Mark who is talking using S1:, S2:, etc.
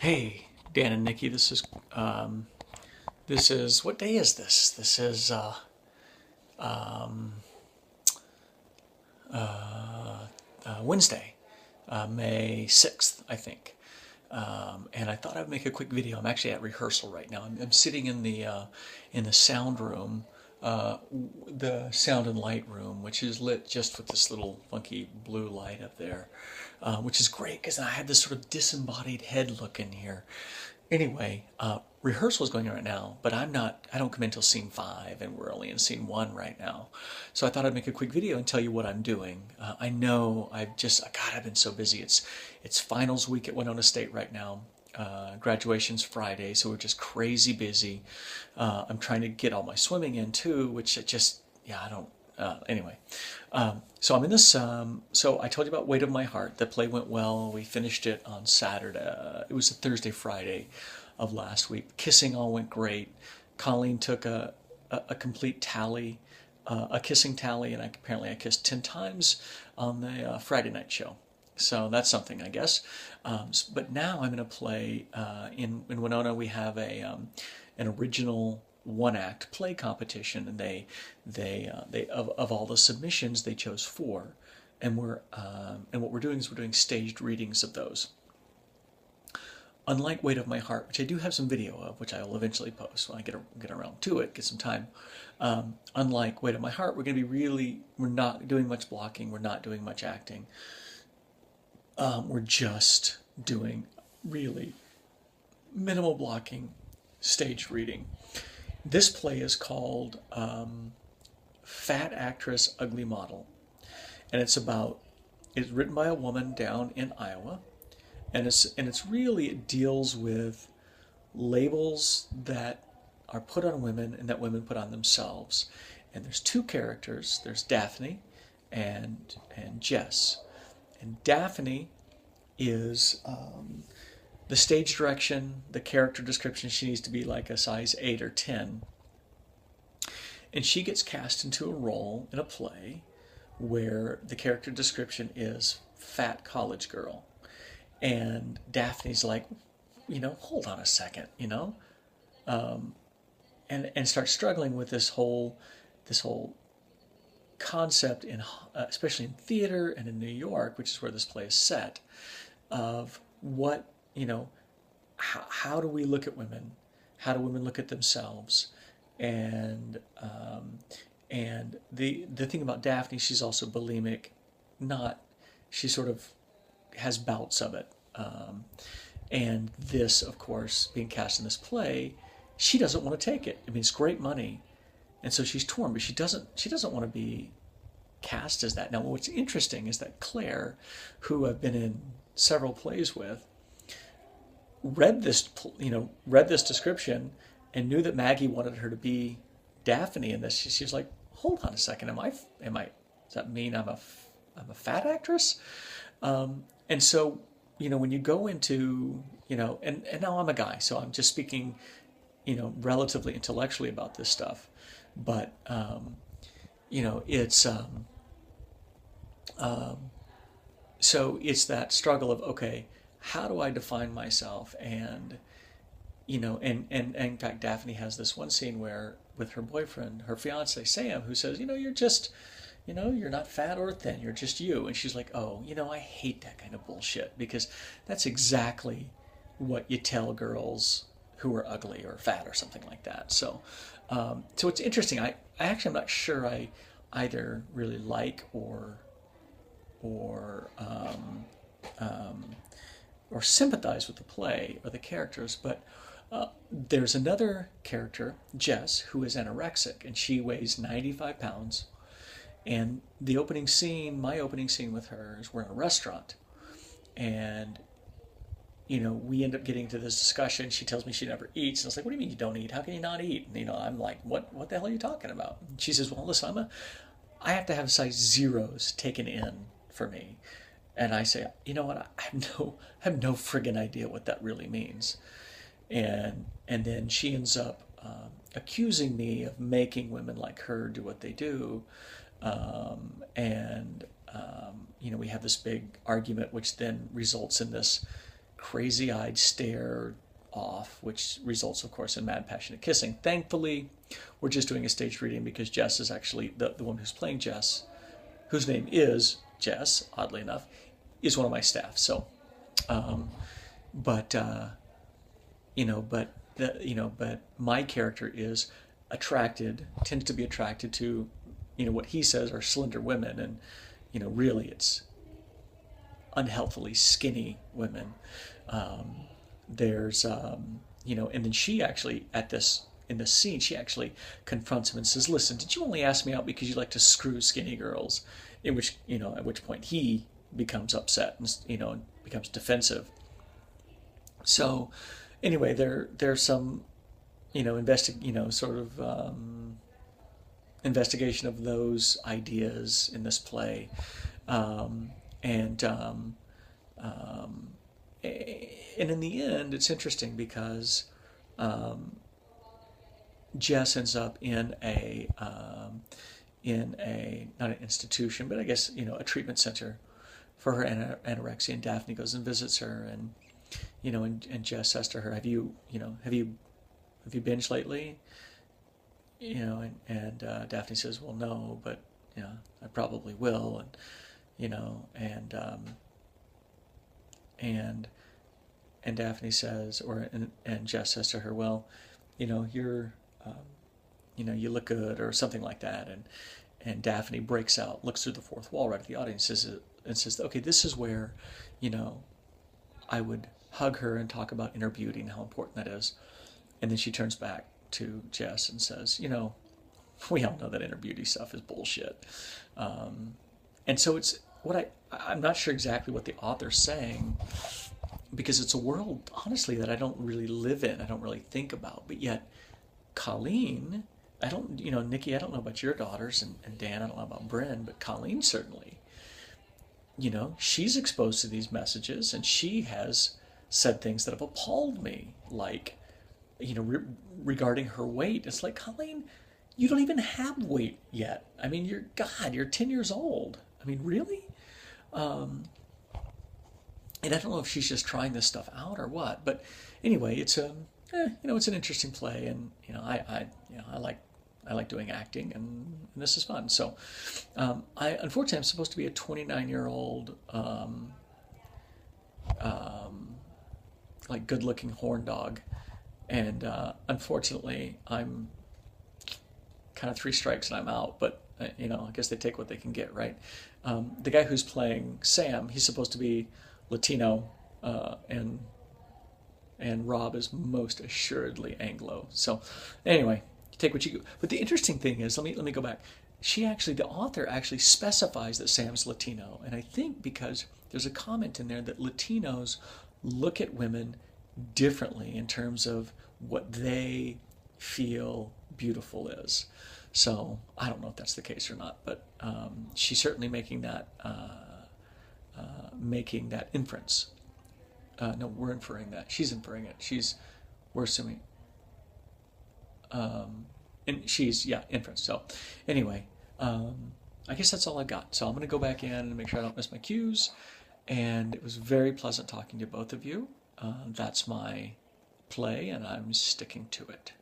S1: Hey, Dan and Nikki. This is what day is this? This is um, Wednesday, May 6th, I think. And I thought I'd make a quick video. I'm actually at rehearsal right now. I'm sitting in the sound room, the sound and light room, which is lit just with this little funky blue light up there, which is great because I had this sort of disembodied head look in here. Anyway, rehearsal is going on right now, but I don't come in until scene 5, and we're only in scene 1 right now. So I thought I'd make a quick video and tell you what I'm doing. I know God, I've been so busy. It's finals week at Winona State right now. Graduation's Friday, so we're just crazy busy. I'm trying to get all my swimming in too, which I don't, anyway. So I'm in this, so I told you about Weight of My Heart. The play went well. We finished it on Saturday. It was a Thursday, Friday of last week. Kissing all went great. Colleen took a complete tally, a kissing tally, and apparently I kissed 10 times on the Friday night show. So that's something, I guess. But now I'm in a play in Winona. We have an original one-act play competition, and they of all the submissions they chose 4, and what we're doing is we're doing staged readings of those. Unlike Weight of My Heart, which I do have some video of, which I will eventually post when I get around to it, get some time. Unlike Weight of My Heart, we're not doing much blocking, we're not doing much acting. We're just doing really minimal blocking, staged reading. This play is called Fat Actress, Ugly Model. And it's written by a woman down in Iowa. And it deals with labels that are put on women and that women put on themselves. And there's 2 characters. There's Daphne and Jess. And Daphne is the stage direction, the character description. She needs to be like a size 8 or 10. And she gets cast into a role in a play where the character description is fat college girl. And Daphne's like, hold on a second, and starts struggling with this whole concept especially in theater and in New York, which is where this play is set, of what, how do we look at women? How do women look at themselves? And the thing about Daphne, she's also bulimic. She sort of has bouts of it. And this, of course, being cast in this play, she doesn't want to take it. I mean, it's great money, and so she's torn. But she doesn't want to be cast as that. Now, what's interesting is that Claire, who I've been in several plays with, read this description and knew that Maggie wanted her to be Daphne in this. She's like, hold on a second, am I? Does that mean I'm a fat actress? And so, when you go into, and now I'm a guy, so I'm just speaking, relatively intellectually about this stuff. But, it's, so it's that struggle of, okay, how do I define myself? And, and in fact, Daphne has this one scene where, with her boyfriend, her fiance, Sam, who says, you're not fat or thin, you're just you. And she's like, oh, I hate that kind of bullshit, because that's exactly what you tell girls who are ugly or fat or something like that. So it's interesting. I actually am not sure I either really like or sympathize with the play or the characters, but there's another character, Jess, who is anorexic, and she weighs 95 pounds. And my opening scene with her is we're in a restaurant, and we end up getting to this discussion. She tells me she never eats, and I was like, "What do you mean you don't eat? How can you not eat?" And, I'm like, "What the hell are you talking about?" And she says, "Well, listen, I have to have size zeros taken in for me." And I say, "You know what? I have no friggin' idea what that really means." And then she ends up accusing me of making women like her do what they do. We have this big argument, which then results in this crazy-eyed stare off, which results, of course, in mad, passionate kissing. Thankfully, we're just doing a staged reading because Jess is actually the woman who's playing Jess, whose name is Jess, oddly enough, is one of my staff. So, but but my character is tends to be attracted to, what he says are slender women, and really it's unhealthily skinny women. There's and then she actually in this scene, she actually confronts him and says, "Listen, did you only ask me out because you like to screw skinny girls?" At which point he becomes upset and and becomes defensive. So anyway, there's some investigation of those ideas in this play, and in the end, it's interesting because Jess ends up in a not an institution, but I guess a treatment center for her anorexia. And Daphne goes and visits her, and and Jess says to her, "Have you binged lately?" And Daphne says, "Well, no, but I probably will." And Daphne says, and Jess says to her, "Well, you're you look good," or something like that. And Daphne breaks out, looks through the fourth wall right at the audience, and says, "Okay, this is where I would hug her and talk about inner beauty and how important that is." And then she turns back to Jess and says, "We all know that inner beauty stuff is bullshit." And so it's I'm not sure exactly what the author's saying, because it's a world, honestly, that I don't really live in, I don't really think about. But yet, Colleen, Nikki, I don't know about your daughters, and Dan, I don't know about Bryn, but Colleen certainly, she's exposed to these messages, and she has said things that have appalled me, like, regarding her weight. It's like, Colleen, you don't even have weight yet. I mean, you're 10 years old. I mean, really? And I don't know if she's just trying this stuff out or what. But anyway, it's it's an interesting play, and I like doing acting, and this is fun. So, unfortunately, I'm supposed to be a 29-year-old, like good-looking horn dog, and unfortunately, I'm kind of 3 strikes and I'm out. But I guess they take what they can get, right? The guy who's playing Sam, he's supposed to be Latino, and Rob is most assuredly Anglo. So anyway, take what you go. But the interesting thing is, let me go back. The author actually specifies that Sam's Latino, and I think because there's a comment in there that Latinos look at women differently in terms of what they feel beautiful is. So I don't know if that's the case or not, but she's certainly making that inference. No, we're inferring that. She's inferring it. We're assuming. And she's, inference. So anyway, I guess that's all I've got. So I'm going to go back in and make sure I don't miss my cues. And it was very pleasant talking to both of you. That's my play, and I'm sticking to it.